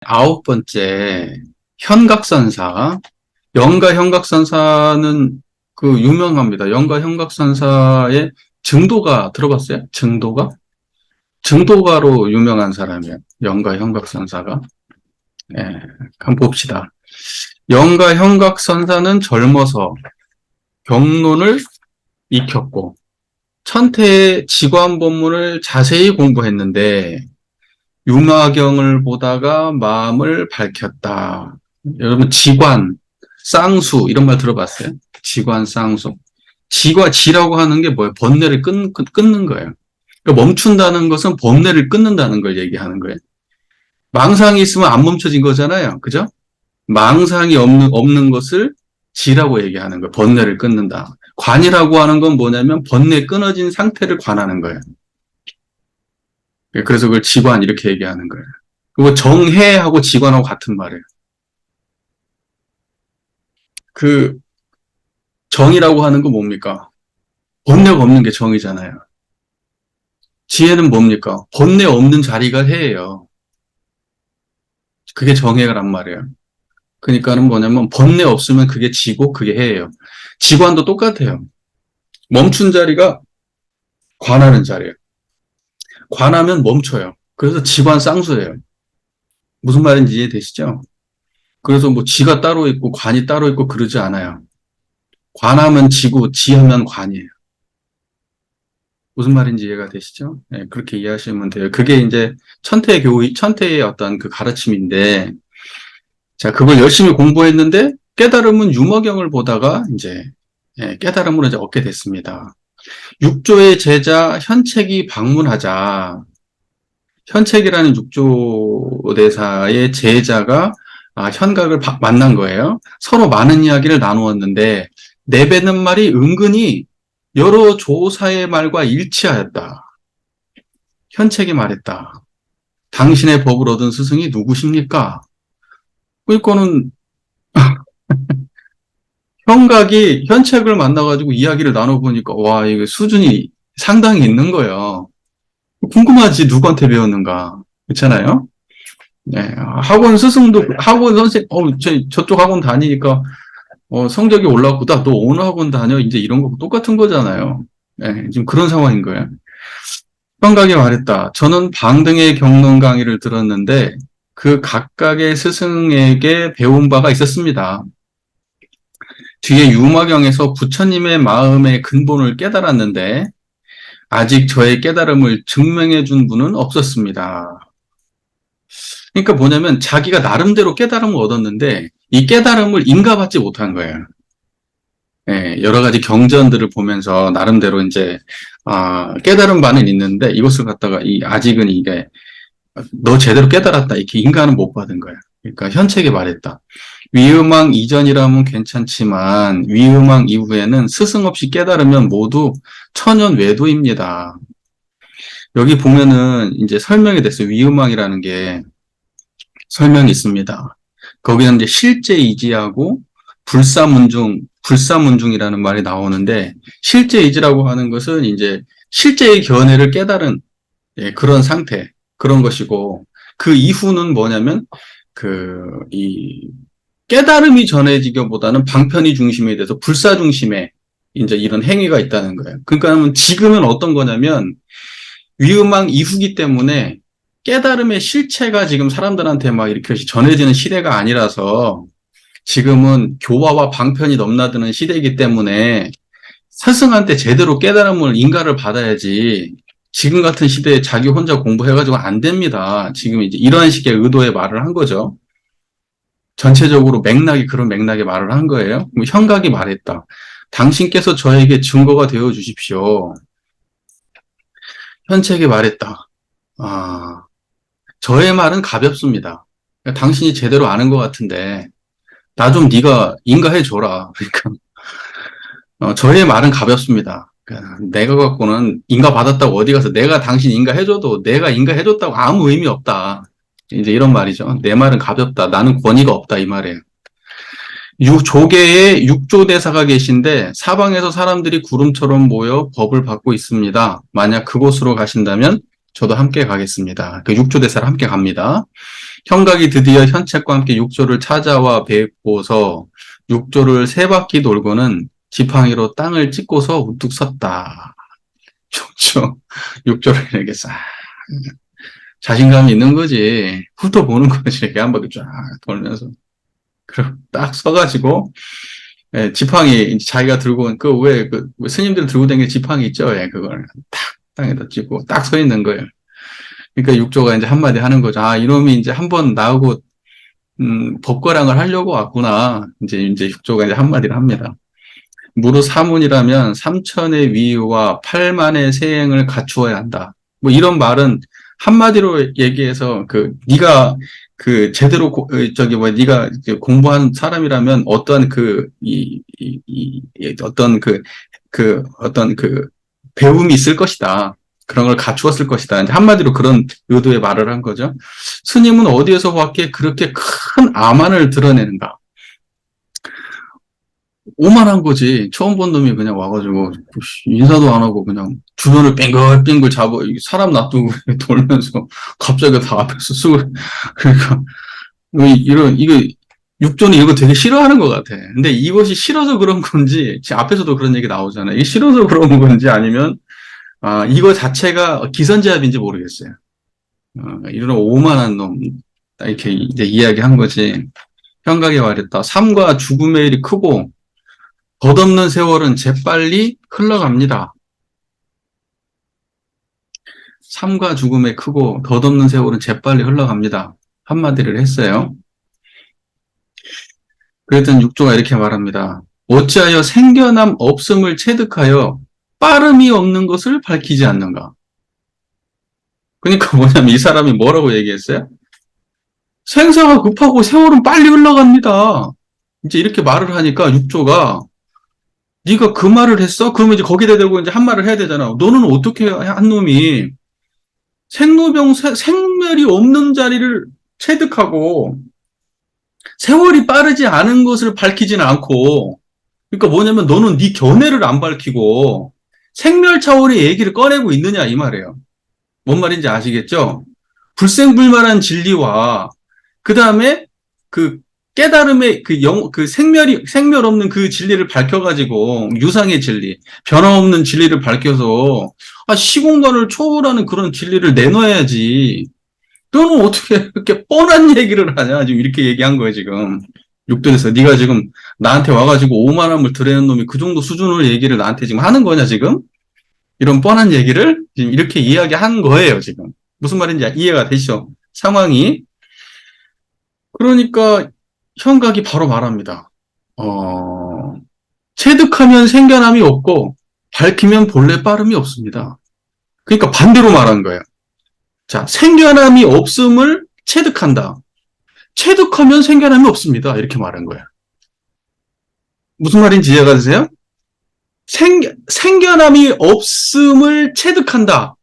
아홉 번째, 현각선사. 영가 현각선사는 그 유명합니다. 영가 현각선사의 증도가 들어봤어요? 증도가? 증도가로 유명한 사람이에요. 영가 현각선사가. 예, 한번 봅시다. 영가 현각선사는 젊어서 경론을 익혔고 천태의 지관법문을 자세히 공부했는데 융화경을 보다가 마음을 밝혔다. 여러분 지관, 쌍수 이런 말 들어봤어요? 지관, 쌍수. 지라고 하는 게 뭐예요? 번뇌를 끊는 거예요. 그러니까 멈춘다는 것은 번뇌를 끊는다는 걸 얘기하는 거예요. 망상이 있으면 안 멈춰진 거잖아요. 그죠? 망상이 없는 것을 지라고 얘기하는 거예요. 번뇌를 끊는다. 관이라고 하는 건 뭐냐면 번뇌 끊어진 상태를 관하는 거예요. 그래서 그걸 지관 이렇게 얘기하는 거예요. 그리고 정해하고 지관하고 같은 말이에요. 그 정이라고 하는 건 뭡니까? 번뇌가 없는 게 정이잖아요. 지혜는 뭡니까? 번뇌 없는 자리가 해예요. 그게 정해란 말이에요. 그러니까는 뭐냐면 번뇌 없으면 그게 지고 그게 해예요. 지관도 똑같아요. 멈춘 자리가 관하는 자리예요. 관하면 멈춰요. 그래서 지관 쌍수예요. 무슨 말인지 이해되시죠? 그래서 뭐 지가 따로 있고 관이 따로 있고 그러지 않아요. 관하면 지고 지하면 관이에요. 무슨 말인지 이해가 되시죠? 네, 그렇게 이해하시면 돼요. 그게 이제 천태의 어떤 그 가르침인데, 자, 그걸 열심히 공부했는데, 깨달음은 유머경을 보다가 이제, 깨달음을 이제 얻게 됐습니다. 육조의 제자 현책이 방문하자, 현책이라는 육조대사의 제자가 현각을 만난 거예요. 서로 많은 이야기를 나누었는데, 내뱉는 말이 은근히 여러 조사의 말과 일치하였다. 현책이 말했다. 당신의 법을 얻은 스승이 누구십니까? 그러니까는 현각이 현책을 만나가지고 이야기를 나눠보니까 와 이거 수준이 상당히 있는 거예요. 궁금하지 누구한테 배웠는가 그렇잖아요. 네, 학원 스승도 학원 선생 저쪽 학원 다니니까 성적이 올라왔구나. 너 어느 학원 다녀? 이제 이런 거 똑같은 거잖아요. 네, 지금 그런 상황인 거예요. 현각이 말했다. 저는 방등의 경론 강의를 들었는데 그 각각의 스승에게 배운 바가 있었습니다. 뒤에 유마경에서 부처님의 마음의 근본을 깨달았는데 아직 저의 깨달음을 증명해 준 분은 없었습니다. 그러니까 뭐냐면 자기가 나름대로 깨달음을 얻었는데 이 깨달음을 인가받지 못한 거예요. 여러 가지 경전들을 보면서 나름대로 이제 깨달은 바는 있는데 이것을 갖다가 아직은 이게 너 제대로 깨달았다 이렇게 인가는 못 받은 거예요. 그러니까 현책에 말했다. 위음왕 이전이라면 괜찮지만 위음왕 이후에는 스승 없이 깨달으면 모두 천연 외도입니다. 여기 보면은 이제 설명이 됐어요. 위음왕이라는 게 설명이 있습니다. 거기는 이제 실제이지하고 불사문중이라는 말이 나오는데 실제이지라고 하는 것은 이제 실제의 견해를 깨달은 그런 상태, 그런 것이고 그 이후는 뭐냐면 이 깨달음이 전해지기보다는 방편이 중심에 대해서 불사 중심에 이제 이런 행위가 있다는 거예요. 그러니까 지금은 어떤 거냐면 위음왕 이후기 때문에 깨달음의 실체가 지금 사람들한테 막 이렇게 전해지는 시대가 아니라서 지금은 교화와 방편이 넘나드는 시대이기 때문에 스승한테 제대로 깨달음을 인가를 받아야지 지금 같은 시대에 자기 혼자 공부해가지고 안 됩니다. 지금 이제 이런 식의 의도의 말을 한 거죠. 전체적으로 그런 맥락의 말을 한 거예요. 현각이 말했다. 당신께서 저에게 증거가 되어 주십시오. 현책이 말했다. 저의 말은 가볍습니다. 그러니까 당신이 제대로 아는 것 같은데 나 좀 네가 인가해줘라. 그러니까 저의 말은 가볍습니다. 그러니까 내가 갖고는 인가받았다고 어디 가서 내가 당신 인가해줘도 내가 인가해줬다고 아무 의미 없다. 이제 이런 말이죠. 내 말은 가볍다. 나는 권위가 없다. 이 말이에요. 조계에 육조대사가 계신데 사방에서 사람들이 구름처럼 모여 법을 받고 있습니다. 만약 그곳으로 가신다면 저도 함께 가겠습니다. 그 육조대사를 함께 갑니다. 현각이 드디어 현책과 함께 육조를 찾아와 뵙고서 육조를 세 바퀴 돌고는 지팡이로 땅을 찍고서 우뚝 섰다. 육조를 이렇게 싹 자신감이 있는 거지. 훑어보는 거지. 이렇게 한 바퀴 쫙 돌면서. 그리고 딱 서가지고, 예, 지팡이, 자기가 들고 온, 왜 스님들 들고 다니는 지팡이 있죠? 예, 그걸 탁, 땅에다 찍고 딱 서 있는 거예요. 그러니까 육조가 이제 한마디 하는 거죠. 아, 이놈이 이제 한번 나오고, 법과랑을 하려고 왔구나. 이제 육조가 이제 한마디를 합니다. 무릇 사문이라면 삼천의 위와 팔만의 세행을 갖추어야 한다. 뭐 이런 말은 한마디로 얘기해서 네가 제대로 네가 공부한 사람이라면 어떠한 어떤 배움이 있을 것이다. 그런 걸 갖추었을 것이다. 이제 한마디로 그런 의도의 말을 한 거죠. 스님은 어디에서 봤기에 그렇게 큰 아만을 드러내는가? 오만한 거지. 처음 본 놈이 그냥 와가지고 인사도 안 하고 그냥 주변을 빙글빙글 사람 놔두고 돌면서 갑자기 다 앞에서 쓰고 그러니까 이거 육조는 이거 되게 싫어하는 것 같아. 근데 이것이 싫어서 그런 건지 앞에서도 그런 얘기 나오잖아요. 이게 싫어서 그런 건지 아니면 이거 자체가 기선제압인지 모르겠어요. 이런 오만한 놈 이렇게 이제 이야기한 거지. 현각이 말했다. 삶과 죽음의 일이 크고 덧없는 세월은 재빨리 흘러갑니다. 삶과 죽음의 크고 덧없는 세월은 재빨리 흘러갑니다. 한마디를 했어요. 그랬더니 육조가 이렇게 말합니다. 어찌하여 생겨남 없음을 체득하여 빠름이 없는 것을 밝히지 않는가? 그러니까 뭐냐면 이 사람이 뭐라고 얘기했어요? 생사가 급하고 세월은 빨리 흘러갑니다. 이제 이렇게 말을 하니까 육조가 네가 그 말을 했어? 그러면 이제 거기다 대고 이제 한 말을 해야 되잖아. 너는 어떻게 한 놈이 생멸이 없는 자리를 체득하고 세월이 빠르지 않은 것을 밝히지는 않고, 그러니까 뭐냐면 너는 네 견해를 안 밝히고 생멸 차원의 얘기를 꺼내고 있느냐 이 말이에요. 뭔 말인지 아시겠죠? 불생불멸한 진리와 그 다음에 깨달음의 생멸 없는 그 진리를 밝혀가지고, 유상의 진리, 변화없는 진리를 밝혀서, 시공간을 초월하는 그런 진리를 내놔야지. 너는 어떻게 이렇게 뻔한 얘기를 하냐? 지금 이렇게 얘기한 거예요, 지금. 육도에서. 네가 지금 나한테 와가지고 오만함을 드러내는 놈이 그 정도 수준의 얘기를 나한테 지금 하는 거냐, 지금? 이런 뻔한 얘기를 지금 이렇게 이야기한 거예요, 지금. 무슨 말인지 이해가 되시죠? 상황이. 그러니까, 현각이 바로 말합니다. 체득하면 생겨남이 없고 밝히면 본래 빠름이 없습니다. 그러니까 반대로 말한 거예요. 자, 생겨남이 없음을 체득한다. 체득하면 생겨남이 없습니다. 이렇게 말한 거예요. 무슨 말인지 이해가 되세요? 생겨남이 없음을 체득한다.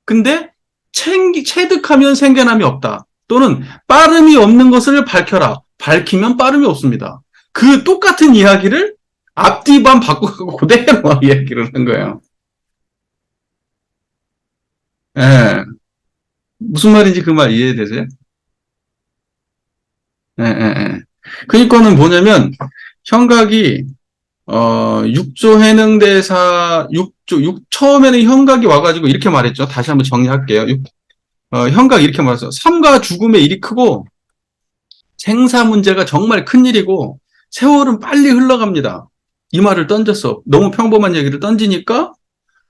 근데 체득하면 생겨남이 없다. 또는 빠름이 없는 것을 밝혀라. 밝히면 빠름이 없습니다. 그 똑같은 이야기를 앞뒤반 바꾸고 그대로 이야기를 한 거예요. 예. 무슨 말인지 그 말 이해되세요? 예, 예, 예. 그니까는 뭐냐면, 현각이, 처음에는 현각이 와가지고 이렇게 말했죠. 다시 한번 정리할게요. 현각이 이렇게 말했어요. 삶과 죽음의 일이 크고, 생사 문제가 정말 큰 일이고 세월은 빨리 흘러갑니다. 이 말을 던졌어. 너무 평범한 얘기를 던지니까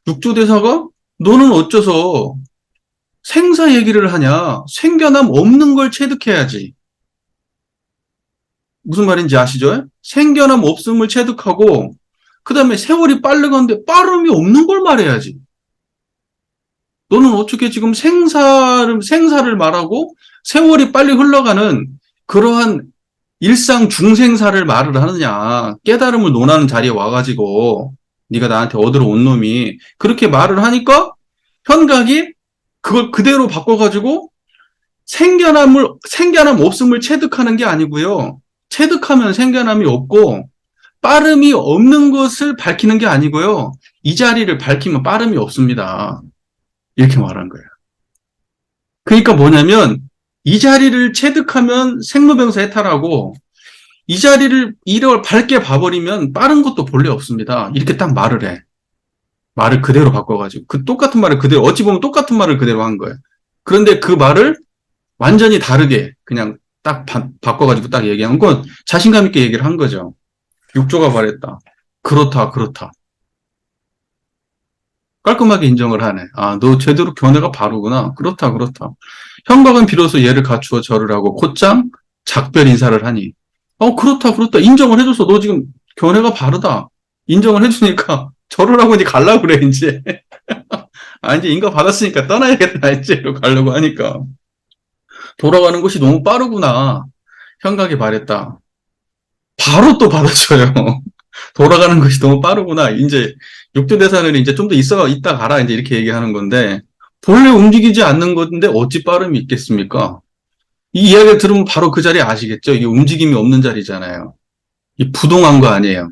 육조대사가 너는 어째서 생사 얘기를 하냐? 생겨남 없는 걸 체득해야지. 무슨 말인지 아시죠? 생겨남 없음을 체득하고 그 다음에 세월이 빨리 가는데 빠름이 없는 걸 말해야지. 너는 어떻게 지금 생사를 말하고 세월이 빨리 흘러가는 그러한 일상 중생사를 말을 하느냐. 깨달음을 논하는 자리에 와가지고 네가 나한테 얻으러 온 놈이 그렇게 말을 하니까 현각이 그걸 그대로 바꿔가지고 생겨남 없음을 체득하는 게 아니고요. 체득하면 생겨남이 없고 빠름이 없는 것을 밝히는 게 아니고요. 이 자리를 밝히면 빠름이 없습니다. 이렇게 말한 거예요. 그러니까 뭐냐면 이 자리를 체득하면 생로병사 해탈하고 이 자리를 이걸 밝게 봐버리면 빠른 것도 본래 없습니다. 이렇게 딱 말을 해. 말을 그대로 바꿔가지고 그 똑같은 말을 그대로 어찌 보면 똑같은 말을 그대로 한 거예요. 그런데 그 말을 완전히 다르게 그냥 딱 바꿔가지고 딱 얘기한 건 자신감 있게 얘기를 한 거죠. 육조가 말했다. 그렇다, 그렇다. 깔끔하게 인정을 하네. 아, 너 제대로 견해가 바르구나. 그렇다, 그렇다. 형박은 비로소 예를 갖추어 절을 하고 곧장 작별 인사를 하니. 그렇다, 그렇다. 인정을 해줘서 너 지금 견해가 바르다. 인정을 해주니까 절을 하고 이제 갈라고 그래, 이제. 아, 이제 인가 받았으니까 떠나야겠다, 이제. 이러고 가려고 하니까. 돌아가는 것이 너무 빠르구나. 형각이 말했다. 바로 또 받아줘요. 돌아가는 것이 너무 빠르구나. 이제 육조대사는 이제 좀 더 있다 가라. 이제 이렇게 얘기하는 건데 본래 움직이지 않는 건데 어찌 빠름이 있겠습니까? 이 이야기를 들으면 바로 그 자리 아시겠죠? 이게 움직임이 없는 자리잖아요. 이 부동한 거 아니에요.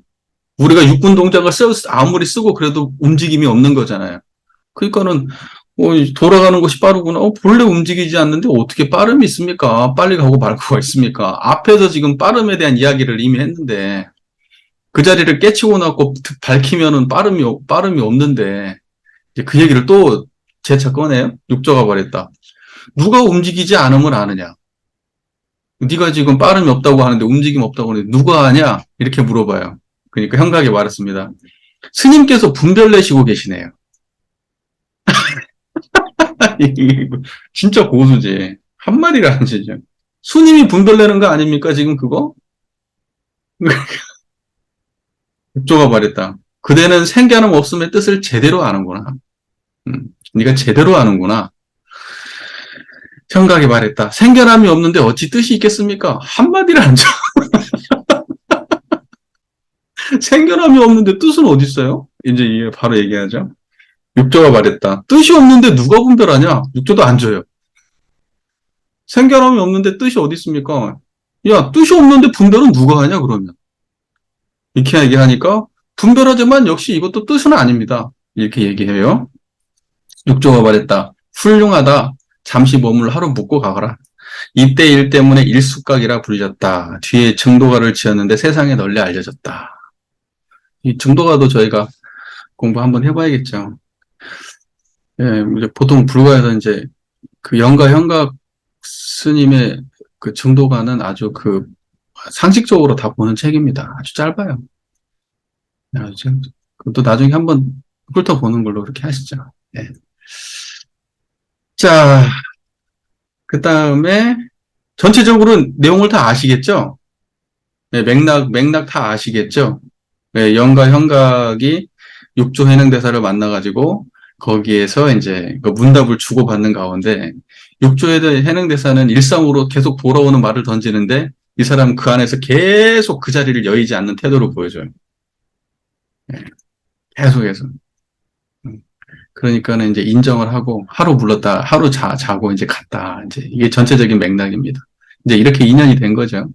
우리가 육군 동작을 아무리 쓰고 그래도 움직임이 없는 거잖아요. 그러니까는 돌아가는 것이 빠르구나. 본래 움직이지 않는데 어떻게 빠름이 있습니까? 빨리 가고 말 수가 있습니까? 앞에서 지금 빠름에 대한 이야기를 이미 했는데 그 자리를 깨치고 나고 밝히면은 빠름이 없는데 이제 그 얘기를 또 재차 꺼내요. 육조가 말했다. 누가 움직이지 않으면 아느냐? 네가 지금 빠름이 없다고 하는데 움직임 없다고 하는데 누가 아냐? 이렇게 물어봐요. 그러니까 형각이 말했습니다. 스님께서 분별 내시고 계시네요. 진짜 고수지. 한마디가 아니죠. 스님이 분별 내는 거 아닙니까? 지금 그거? 육조가 말했다. 그대는 생겨남 없음의 뜻을 제대로 아는구나. 네가 제대로 아는구나. 형각이 말했다. 생겨남이 없는데 어찌 뜻이 있겠습니까? 한마디를 안 줘. 생겨남이 없는데 뜻은 어디 있어요? 이제 바로 얘기하죠. 육조가 말했다. 뜻이 없는데 누가 분별하냐? 육조도 안 줘요. 생겨남이 없는데 뜻이 어디 있습니까? 야, 뜻이 없는데 분별은 누가 하냐, 그러면. 이렇게 얘기하니까 분별하지만 역시 이것도 뜻은 아닙니다. 이렇게 얘기해요. 육조가 말했다. 훌륭하다. 잠시 몸을 하루 묵고 가거라. 이때 일 때문에 일숙각이라 불렸다. 뒤에 증도가를 지었는데 세상에 널리 알려졌다. 이 증도가도 저희가 공부 한번 해봐야겠죠. 예, 이제 보통 불가에서 이제 그 영가 현각 스님의 그 증도가는 아주 그 상식적으로 다 보는 책입니다. 아주 짧아요. 또 나중에 한번 훑어보는 걸로 그렇게 하시죠. 예. 자, 그 다음에 전체적으로 내용을 다 아시겠죠? 네, 맥락 다 아시겠죠? 네, 영가 현각이 육조 해능대사를 만나가지고 거기에서 이제 그 문답을 주고받는 가운데 육조 해능대사는 일상으로 계속 돌아오는 말을 던지는데 이 사람 그 안에서 계속 그 자리를 여의지 않는 태도를 보여줘요. 네, 계속해서. 그러니까는 이제 인정을 하고 하루 불렀다, 하루 자고 이제 갔다. 이제 이게 전체적인 맥락입니다. 이제 이렇게 인연이 된 거죠.